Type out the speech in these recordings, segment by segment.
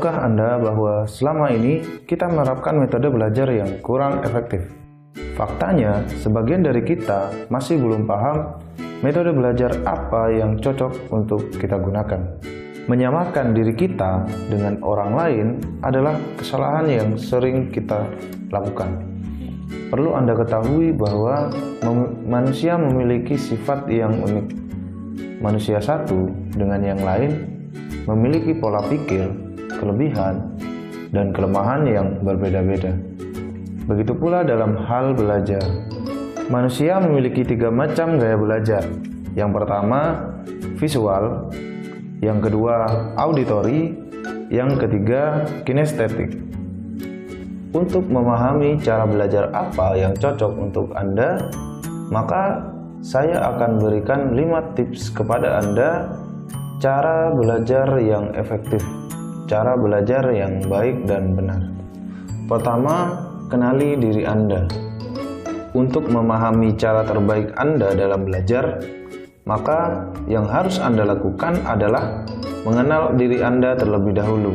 Tahukah Anda bahwa selama ini kita menerapkan metode belajar yang kurang efektif? Faktanya, sebagian dari kita masih belum paham metode belajar apa yang cocok untuk kita gunakan. Menyamakan diri kita dengan orang lain adalah kesalahan yang sering kita lakukan. Perlu Anda ketahui bahwa manusia memiliki sifat yang unik. Manusia satu dengan yang lain memiliki pola pikir, kelebihan, dan kelemahan yang berbeda-beda. Begitu pula dalam hal belajar. Manusia memiliki 3 macam gaya belajar. Yang pertama, visual. Yang kedua, auditory. Yang ketiga, kinestetik. Untuk memahami cara belajar apa yang cocok untuk Anda, maka saya akan berikan 5 tips kepada Anda cara belajar yang efektif, cara belajar yang baik dan benar. Pertama, kenali diri Anda. Untuk memahami cara terbaik Anda dalam belajar, maka yang harus Anda lakukan adalah mengenal diri Anda terlebih dahulu.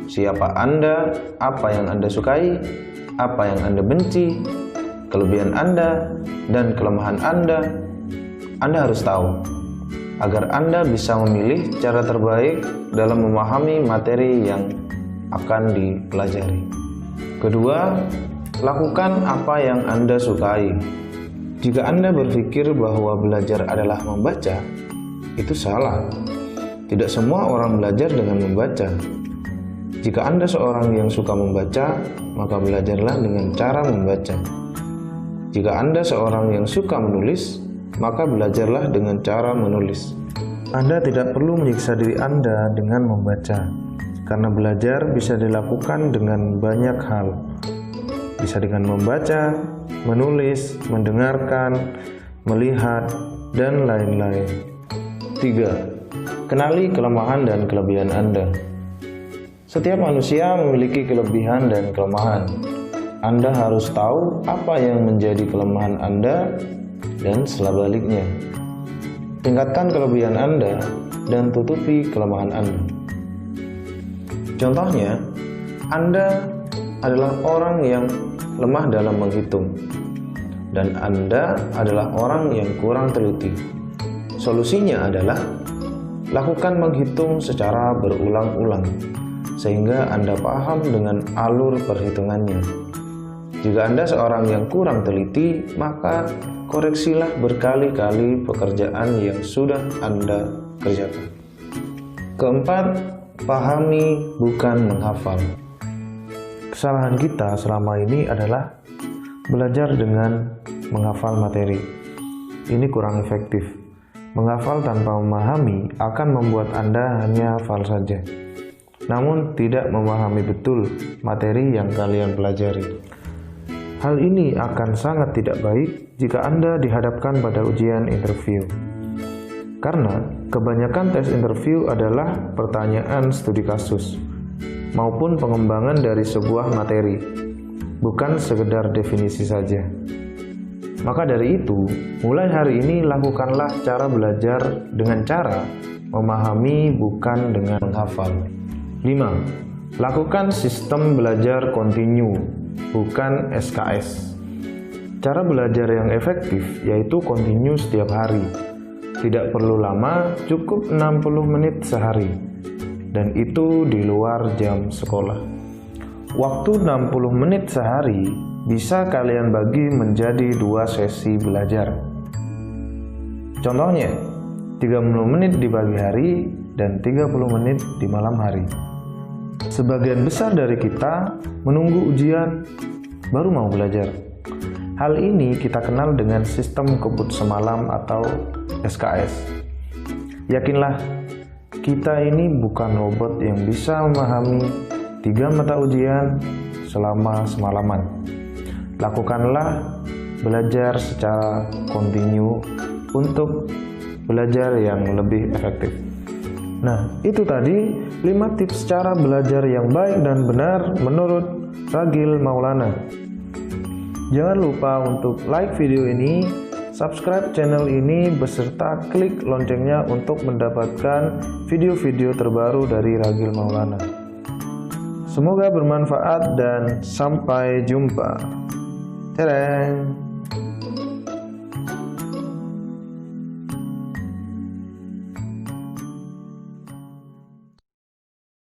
Siapa Anda, apa yang Anda sukai, apa yang Anda benci, kelebihan Anda, dan kelemahan Anda harus tahu, agar Anda bisa memilih cara terbaik dalam memahami materi yang akan dipelajari. Kedua, lakukan apa yang Anda sukai. Jika Anda berpikir bahwa belajar adalah membaca, itu salah. Tidak semua orang belajar dengan membaca. Jika Anda seorang yang suka membaca, maka belajarlah dengan cara membaca. Jika Anda seorang yang suka menulis, maka belajarlah dengan cara menulis. Anda tidak perlu menyiksa diri Anda dengan membaca, karena belajar bisa dilakukan dengan banyak hal. Bisa dengan membaca, menulis, mendengarkan, melihat, dan lain-lain. 3. Kenali kelemahan dan kelebihan Anda. Setiap manusia memiliki kelebihan dan kelemahan. Anda harus tahu apa yang menjadi kelemahan Anda dan sebaliknya. Tingkatkan kelebihan Anda dan tutupi kelemahan Anda. Contohnya, Anda adalah orang yang lemah dalam menghitung, dan Anda adalah orang yang kurang teliti. Solusinya adalah lakukan menghitung secara berulang-ulang, sehingga Anda paham dengan alur perhitungannya. Jika Anda seorang yang kurang teliti, maka koreksilah berkali-kali pekerjaan yang sudah Anda kerjakan. Keempat, pahami bukan menghafal. Kesalahan kita selama ini adalah belajar dengan menghafal materi. Ini kurang efektif. Menghafal tanpa memahami akan membuat Anda hanya hafal saja, namun tidak memahami betul materi yang kalian pelajari. Hal ini akan sangat tidak baik jika Anda dihadapkan pada ujian interview. Karena kebanyakan tes interview adalah pertanyaan studi kasus maupun pengembangan dari sebuah materi, bukan sekedar definisi saja. Maka dari itu, mulai hari ini lakukanlah cara belajar dengan cara memahami bukan dengan menghafal. 5. Lakukan sistem belajar kontinu, bukan SKS. Cara belajar yang efektif yaitu kontinu setiap hari. Tidak perlu lama, cukup 60 menit sehari. Dan itu di luar jam sekolah. Waktu 60 menit sehari bisa kalian bagi menjadi 2 sesi belajar. Contohnya, 30 menit di pagi hari dan 30 menit di malam hari. Sebagian besar dari kita menunggu ujian baru mau belajar. Hal ini kita kenal dengan sistem kebut semalam atau SKS. Yakinlah, kita ini bukan robot yang bisa memahami 3 mata ujian selama semalaman. Lakukanlah belajar secara kontinu untuk belajar yang lebih efektif. Nah, itu tadi 5 tips cara belajar yang baik dan benar menurut Ragil Maulana. Jangan lupa untuk like video ini, subscribe channel ini, beserta klik loncengnya untuk mendapatkan video-video terbaru dari Ragil Maulana. Semoga bermanfaat dan sampai jumpa. Tereng.